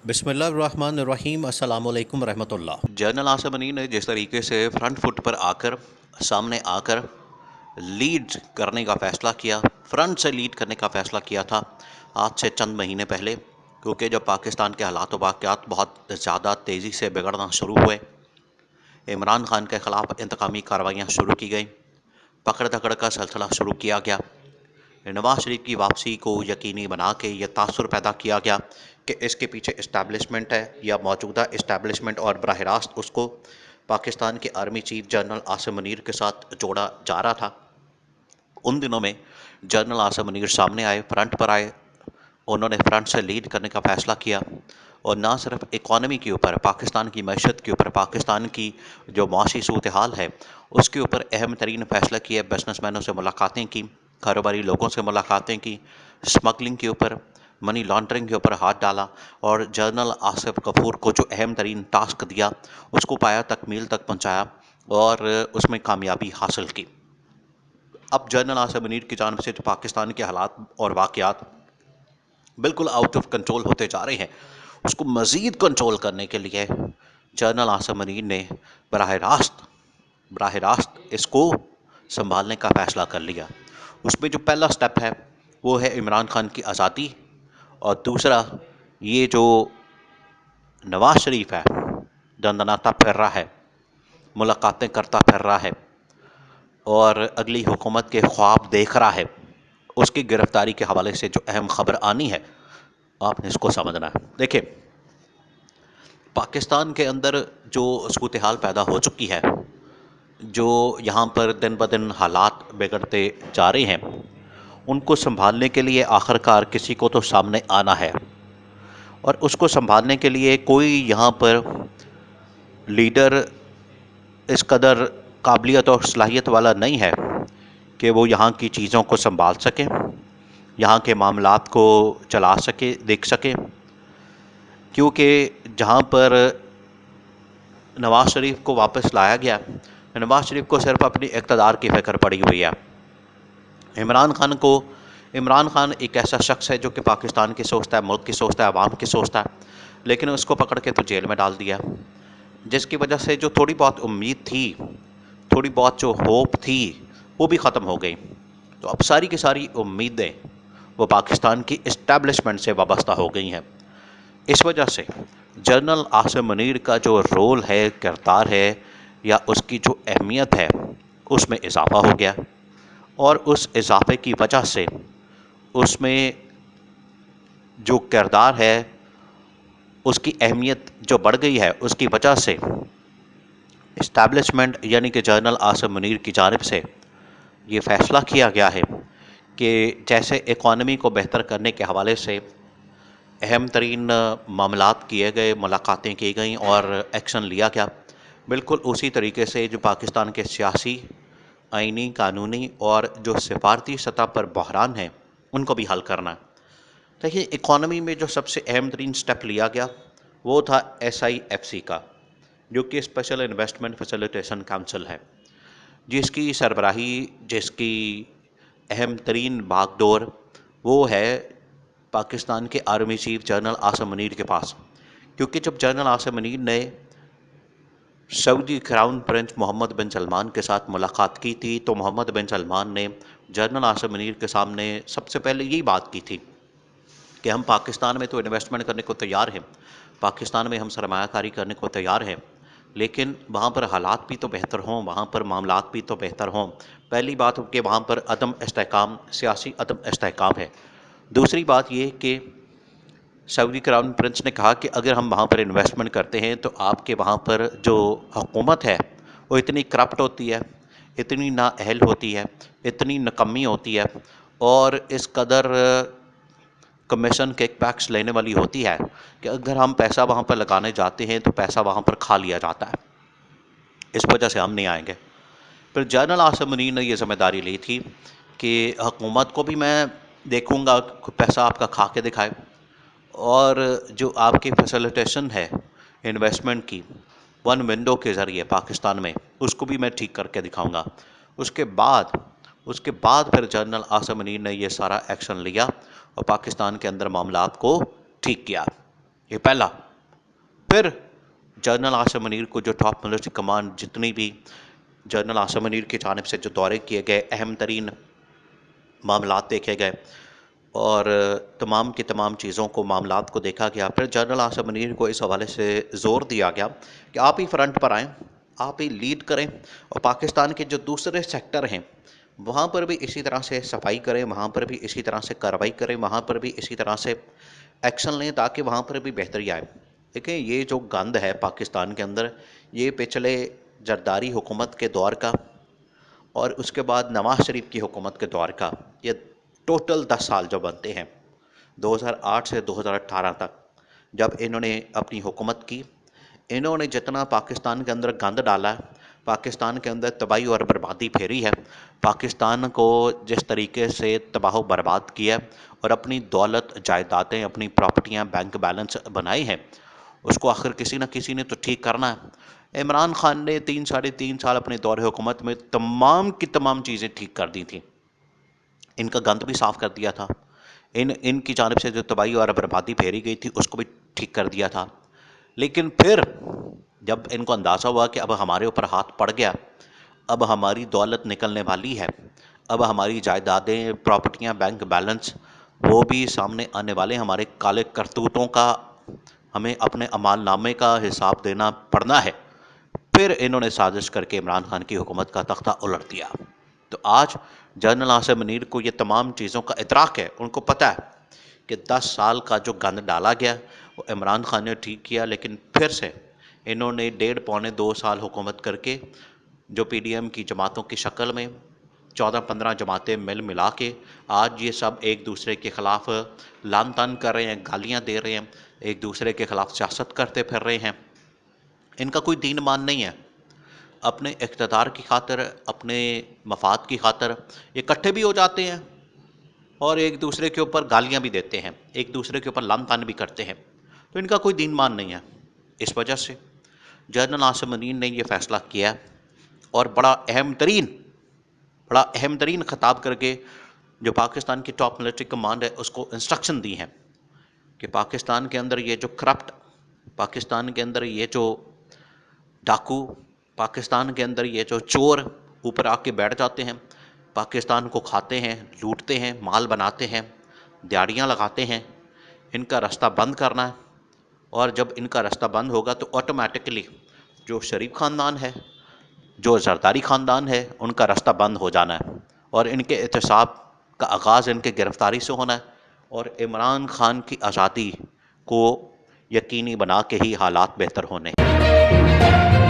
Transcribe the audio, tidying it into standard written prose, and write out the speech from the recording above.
बिस्मिल्लाहिर्रहमानिर्रहीम अस्सलामुअलैकुम रहमतुल्लाह। जनरल आसिम मनी ने जिस तरीके से फ्रंट फुट पर आकर सामने आकर लीड करने का फ़ैसला किया, फ्रंट से लीड करने का फ़ैसला किया था आज से चंद महीने पहले, क्योंकि जब पाकिस्तान के हालात व वाक़यात बहुत ज़्यादा तेज़ी से बिगड़ना शुरू हुए, इमरान खान के ख़िलाफ़ इंतकामी कार्रवाइयाँ शुरू की गई, पकड़ दकड़ का सिलसिला शुरू किया गया। नवाज शरीफ की वापसी को यकीनी बना के ये तासुर पैदा किया गया कि इसके पीछे इस्टेब्लिशमेंट है या मौजूदा इस्टेब्लिशमेंट, और बराह रास्त उसको पाकिस्तान के army chief general Asim Munir के साथ जोड़ा जा रहा था। उन दिनों में जनरल आसिम मुनीर सामने आए, फ्रंट पर आए, उन्होंने फ्रंट से लीड करने का फ़ैसला किया और ना सिर्फ इकॉनमी के ऊपर, पाकिस्तान की मैशत के ऊपर, पाकिस्तान की जो माशी सूरत हाल है उसके ऊपर अहम तरीन फ़ैसला किया। बिजनेसमैनों से मुलाकातें की, कारोबारी लोगों से मुलाकातें की, स्मगलिंग के ऊपर, मनी लॉन्ड्रिंग के ऊपर हाथ डाला और जनरल आसिफ गफूर को जो अहम तरीन टास्क दिया उसको पाया तकमील तक पहुँचाया और उसमें कामयाबी हासिल की। अब जनरल आसिम मुनीर की जानिब से जो पाकिस्तान के हालात और वाक़यात बिल्कुल आउट ऑफ कंट्रोल होते जा रहे हैं, उसको मज़ीद कंट्रोल करने के लिए जनरल आसिम मुनीर ने बराह रास्त इसको संभालने का फ़ैसला कर लिया। उसमें जो पहला स्टेप है वो है इमरान खान की आज़ादी, और दूसरा ये जो नवाज शरीफ है, दंदनाता फिर रहा है, मुलाकातें करता फिर रहा है और अगली हुकूमत के ख्वाब देख रहा है, उसकी गिरफ्तारी के हवाले से जो अहम खबर आनी है आपने इसको समझना है। देखिए, पाकिस्तान के अंदर जो सूरत हाल पैदा हो चुकी है, जो यहाँ पर दिन ब दिन हालात बिगड़ते जा रहे हैं, उनको संभालने के लिए आखिरकार किसी को तो सामने आना है और उसको संभालने के लिए कोई यहाँ पर लीडर इस कदर काबिलियत और सलाहियत वाला नहीं है कि वो यहाँ की चीज़ों को संभाल सके, यहाँ के मामलात को चला सके, देख सके। क्योंकि जहाँ पर नवाज शरीफ को वापस लाया गया, नवाज शरीफ को सिर्फ अपनी इक़्तिदार की फ़िक्र पड़ी हुई है। इमरान खान एक ऐसा शख्स है जो कि पाकिस्तान की सोचता है, मुल्क की सोचता है, आवाम की सोचता है, लेकिन उसको पकड़ के तो जेल में डाल दिया, जिसकी वजह से जो थोड़ी बहुत उम्मीद थी, थोड़ी बहुत जो होप थी, वो भी ख़त्म हो गई। तो अब सारी की सारी उम्मीदें वो पाकिस्तान की इस्टेब्लिशमेंट से वाबस्ता हो गई हैं। इस वजह से जनरल आसिम मुनीर का जो रोल है, किरदार है, या उसकी जो अहमियत है, उसमें इजाफ़ा हो गया और उस इजाफे की वजह से उसमें जो किरदार है उसकी अहमियत जो बढ़ गई है, उसकी वजह से इस्टेब्लिशमेंट यानी कि जनरल आसिम मुनीर की जानिब से ये फ़ैसला किया गया है कि जैसे इकॉनमी को बेहतर करने के हवाले से अहम तरीन मामलात किए गए, मुलाकातें की गई और एक्शन लिया गया, बिल्कुल उसी तरीके से जो पाकिस्तान के सियासी, आइनी, कानूनी और जो सिफारती सतह पर बहरान हैं उनको भी हल करना है। देखिए, इकॉनमी में जो सबसे अहम तरीन स्टेप लिया गया वो था SIFC का, जो कि स्पेशल इन्वेस्टमेंट फैसिलिटेशन काउंसिल है, जिसकी सरबराही, जिसकी अहम तरीन बागडोर वो है पाकिस्तान के army chief general Asim Munir के पास। क्योंकि जब जनरल आसिम मुनीर ने सऊदी क्राउन प्रिंस मोहम्मद बिन सलमान के साथ मुलाकात की थी, तो मोहम्मद बिन सलमान ने जनरल आसिम मुनीर के सामने सबसे पहले यही बात की थी कि हम पाकिस्तान में तो इन्वेस्टमेंट करने को तैयार हैं, पाकिस्तान में हम सरमायाकारी करने को तैयार हैं, लेकिन वहाँ पर हालात भी तो बेहतर हों, वहाँ पर मामलात भी तो बेहतर हों। पहली बात कि वहाँ पर अदम इस्तेहकाम, सियासी अदम इस्तेहकाम है। दूसरी बात ये कि सऊदी क्राउन प्रिंस ने कहा कि अगर हम वहाँ पर इन्वेस्टमेंट करते हैं तो आपके वहाँ पर जो हुकूमत है वो इतनी करप्ट होती है, इतनी नाअहल होती है, इतनी नकम्मी होती है और इस कदर कमीशन किकबैक्स लेने वाली होती है कि अगर हम पैसा वहाँ पर लगाने जाते हैं तो पैसा वहाँ पर खा लिया जाता है। इस वजह से हम नहीं आएंगे। फिर जनरल आसिम मुनीर ने यह जिम्मेदारी ली थी कि हुकूमत को भी मैं देखूँगा, पैसा आपका खा के दिखाए, और जो आपकी फैसिलिटेशन है इन्वेस्टमेंट की वन विंडो के ज़रिए पाकिस्तान में, उसको भी मैं ठीक करके दिखाऊंगा। उसके बाद उसके बाद फिर जनरल आसिम मुनीर ने यह सारा एक्शन लिया और पाकिस्तान के अंदर मामलात को ठीक किया। ये पहला। फिर जनरल आसिम मुनीर को जो टॉप मिलिट्री कमांड, जितनी भी जनरल आसिम मुनीर की जानिब से जो दौरे किए गए, अहम तरीन मामलात देखे गए और तमाम की तमाम चीज़ों को, मामलात को देखा गया। फिर जनरल आसिम मुनीर को इस हवाले से ज़ोर दिया गया कि आप ही फ्रंट पर आएँ, आप ही लीड करें और पाकिस्तान के जो दूसरे सेक्टर हैं वहाँ पर भी इसी तरह से सफाई करें, वहाँ पर भी इसी तरह से कार्रवाई करें, वहाँ पर भी इसी तरह से एक्शन लें ताकि वहाँ पर भी बेहतरी आए। देखें, ये जो गंद है पाकिस्तान के अंदर, ये पिछले जरदारी हुकूमत के दौर का और उसके बाद नवाज शरीफ की हुकूमत के दौर का, ये टोटल 10 साल जो बनते हैं 2008 से 2018 तक, जब इन्होंने अपनी हुकूमत की, इन्होंने जितना पाकिस्तान के अंदर गंद डाला है, पाकिस्तान के अंदर तबाही और बर्बादी फेरी है, पाकिस्तान को जिस तरीके से तबाह बर्बाद किया और अपनी दौलत, जायदादें, अपनी प्रॉपर्टियां, बैंक बैलेंस बनाए हैं, उसको आखिर किसी न किसी ने तो ठीक करना है। इमरान खान ने 3 साढ़े 3 साल अपने दौरे हुकूमत में तमाम की तमाम चीज़ें ठीक कर दी थी, इनका गंद भी साफ़ कर दिया था, इनकी जानिब से जो तबाही और बर्बादी फेरी गई थी उसको भी ठीक कर दिया था। लेकिन फिर जब इनको अंदाज़ा हुआ कि अब हमारे ऊपर हाथ पड़ गया, अब हमारी दौलत निकलने वाली है, अब हमारी जायदादें, प्रॉपर्टियां, बैंक बैलेंस वो भी सामने आने वाले, हमारे काले करतूतों का हमें अपने अमालनामे का हिसाब देना पड़ना है, फिर इन्होंने साजिश करके इमरान खान की हुकूमत का तख्ता उलट दिया। तो आज जनरल आसिम मुनीर को ये तमाम चीज़ों का इतराक है, उनको पता है कि 10 साल का जो गंद डाला गया वो इमरान खान ने ठीक किया, लेकिन फिर से इन्होंने 1.5 पौने 2 साल हुकूमत करके जो पीडीएम की जमातों की शक्ल में 14-15 जमातें मिल मिला के आज ये सब एक दूसरे के ख़िलाफ़ लान तान कर रहे हैं, गालियाँ दे रहे हैं, एक दूसरे के ख़िलाफ़ सियासत करते फिर रहे हैं। इनका कोई दीन मान नहीं है। अपने इक़्तिदार की खातिर, अपने मफाद की खातिर ये इकट्ठे भी हो जाते हैं और एक दूसरे के ऊपर गालियाँ भी देते हैं, एक दूसरे के ऊपर लान तान भी करते हैं। तो इनका कोई दीन मान नहीं है। इस वजह से जनरल आसिम मुनीर ने यह फ़ैसला किया और बड़ा अहम तरीन ख़िताब करके जो पाकिस्तान की टॉप मिलिट्री कमांड है उसको इंस्ट्रक्शन दी हैं कि पाकिस्तान के अंदर ये जो करप्ट, पाकिस्तान के अंदर ये जो डाकू, पाकिस्तान के अंदर ये जो चोर ऊपर आके बैठ जाते हैं, पाकिस्तान को खाते हैं, लूटते हैं, माल बनाते हैं, दिहाड़ियाँ लगाते हैं, इनका रास्ता बंद करना है। और जब इनका रास्ता बंद होगा तो ऑटोमेटिकली जो शरीफ ख़ानदान है, जो जरदारी ख़ानदान है, उनका रास्ता बंद हो जाना है और इनके एहतसाब का आगाज़ इनके गिरफ़्तारी से होना है और इमरान खान की आज़ादी को यकीनी बना के ही हालात बेहतर होने हैं।